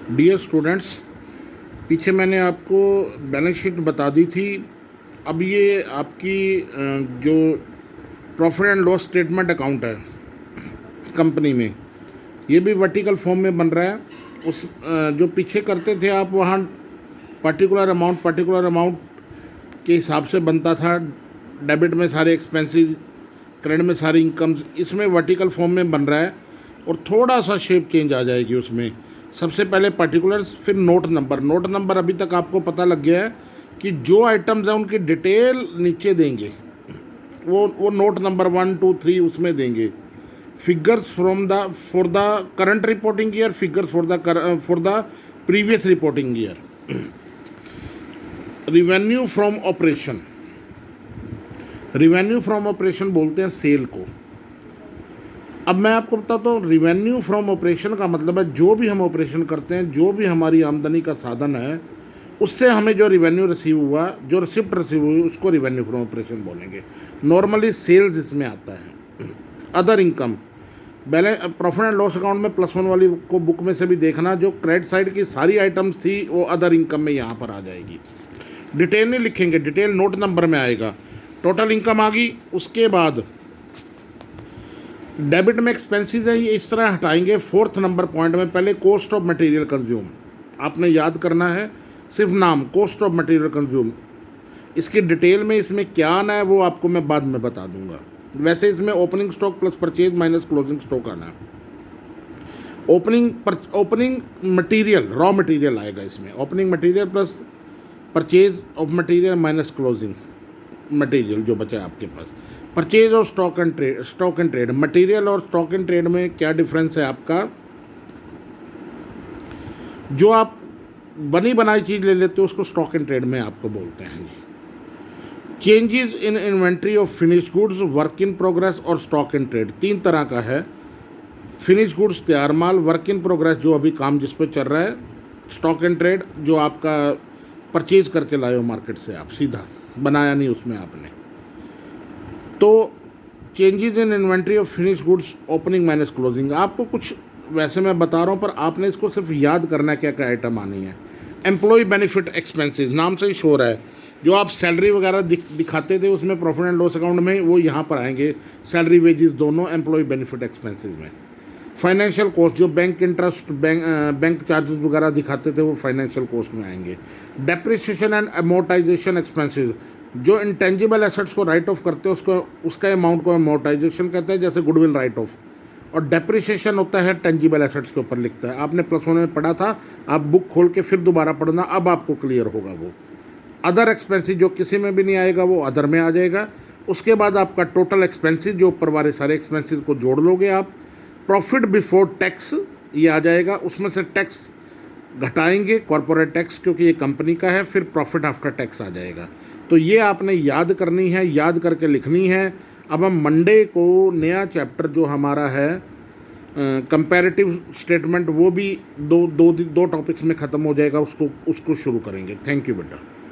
Dear students, पीछे मैंने आपको बैलेंस शीट बता दी थी। अब ये आपकी जो profit and loss statement account है कंपनी में, ये भी वर्टिकल फॉर्म में बन रहा है। जो पीछे करते थे आप, वहाँ पर्टिकुलर अमाउंट के हिसाब से बनता था। डेबिट में सारे एक्सपेंसेस, क्रेडिट में सारी इनकम्स। इसमें वर्टिकल फॉर्म में बन रहा है और थोड़ा सा शेप चेंज आ जाएगी उसमें। सबसे पहले पर्टिकुलर्स, फिर नोट नंबर अभी तक आपको पता लग गया है कि जो आइटम्स हैं उनकी डिटेल नीचे देंगे, वो नोट नंबर 1, 2, 3 उसमें देंगे। Figures for the current reporting year, figures for the previous reporting year. Revenue from operation बोलते हैं सेल को। अब मैं आपको बताता हूँ, रिवेन्यू फ्रॉम ऑपरेशन का मतलब है जो भी हम ऑपरेशन करते हैं, जो भी हमारी आमदनी का साधन है, उससे हमें जो रिवेन्यू रिसीव हुआ, जो रिसिप्ट रिसीव हुई, उसको रिवेन्यू फ्रॉम ऑपरेशन बोलेंगे। नॉर्मली सेल्स इसमें आता है। Other income, profit and loss account में +1 वाली को बुक में से भी देखना, जो क्रेडिट साइड की सारी आइटम्स थी वो अदर इनकम में यहाँ पर आ जाएगी। डिटेल नहीं लिखेंगे, डिटेल नोट नंबर में आएगा। टोटल इनकम आ गई। उसके बाद डेबिट में एक्सपेंसेस है, ये इस तरह हटाएंगे। 4th नंबर पॉइंट में पहले कॉस्ट ऑफ मटेरियल कंज्यूम आपने याद करना है, सिर्फ नाम कॉस्ट ऑफ मटेरियल कंज्यूम। इसकी डिटेल में इसमें क्या आना है वो आपको मैं बाद में बता दूंगा। वैसे इसमें opening stock plus purchase minus closing stock आना है। ओपनिंग मटेरियल, रॉ मटेरियल आएगा इसमें। Opening material plus purchase of material minus closing material जो बचा है आपके पास। परचेज और स्टॉक एंड ट्रेड। मटेरियल और स्टॉक एंड ट्रेड में क्या डिफरेंस है आपका? जो आप बनी बनाई चीज़ ले लेते हो उसको स्टॉक एंड ट्रेड में आपको बोलते हैं जी। Changes in inventory of finish goods, work in progress और स्टॉक एंड ट्रेड 3 तरह का है। फिनिश गुड्स तैयार माल, वर्क इन प्रोग्रेस जो अभी काम जिस पे चल रहा है, स्टॉक एंड ट्रेड जो आपका परचेज करके लाए हो मार्केट से, आप सीधा बनाया नहीं उसमें आपने। तो changes in inventory of finish goods, opening minus closing. आपको कुछ वैसे मैं बता रहा हूँ, पर आपने इसको सिर्फ याद करना है क्या क्या आइटम आनी है। एम्प्लॉय बेनिफिट एक्सपेंसेस, नाम से ही शो रहा है, जो आप सैलरी वगैरह दिखाते थे उसमें प्रॉफिट एंड लॉस अकाउंट में, वो यहाँ पर आएंगे। सैलरी वेजेस दोनों एम्प्लॉय बेनिफिट एक्सपेंसेस में। फाइनेंशियल कॉस्ट, जो बैंक इंटरेस्ट, बैंक चार्जेस वगैरह दिखाते थे, वो फाइनेंशियल कॉस्ट में आएंगे। डेप्रिसिएशन एंड अमोर्टाइजेशन एक्सपेंसेस, जो इंटेंजिबल एसेट्स को राइट ऑफ करते हैं उसका अमाउंट को अमोर्टाइजेशन कहते हैं, जैसे गुडविल राइट ऑफ। और डेप्रिसिएशन होता है टेंजिबल एसेट्स के ऊपर लिखता है। आपने +1 में पढ़ा था, आप बुक खोल के फिर दोबारा पढ़ना, अब आपको क्लियर होगा वो। अदर एक्सपेंसेस जो किसी में भी नहीं आएगा वो अदर में आ जाएगा। उसके बाद आपका टोटल एक्सपेंसेस, जो ऊपर वाले सारे एक्सपेंसेस को जोड़ लोगे आप। प्रॉफिट बिफोर टैक्स ये आ जाएगा, उसमें से टैक्स घटाएंगे, कॉर्पोरेट टैक्स, क्योंकि ये कंपनी का है। फिर प्रॉफिट आफ्टर टैक्स आ जाएगा। तो ये आपने याद करनी है, याद करके लिखनी है। अब हम मंडे को नया चैप्टर जो हमारा है कंपैरेटिव स्टेटमेंट, वो भी दो टॉपिक्स में ख़त्म हो जाएगा, उसको शुरू करेंगे। थैंक यू बेटा।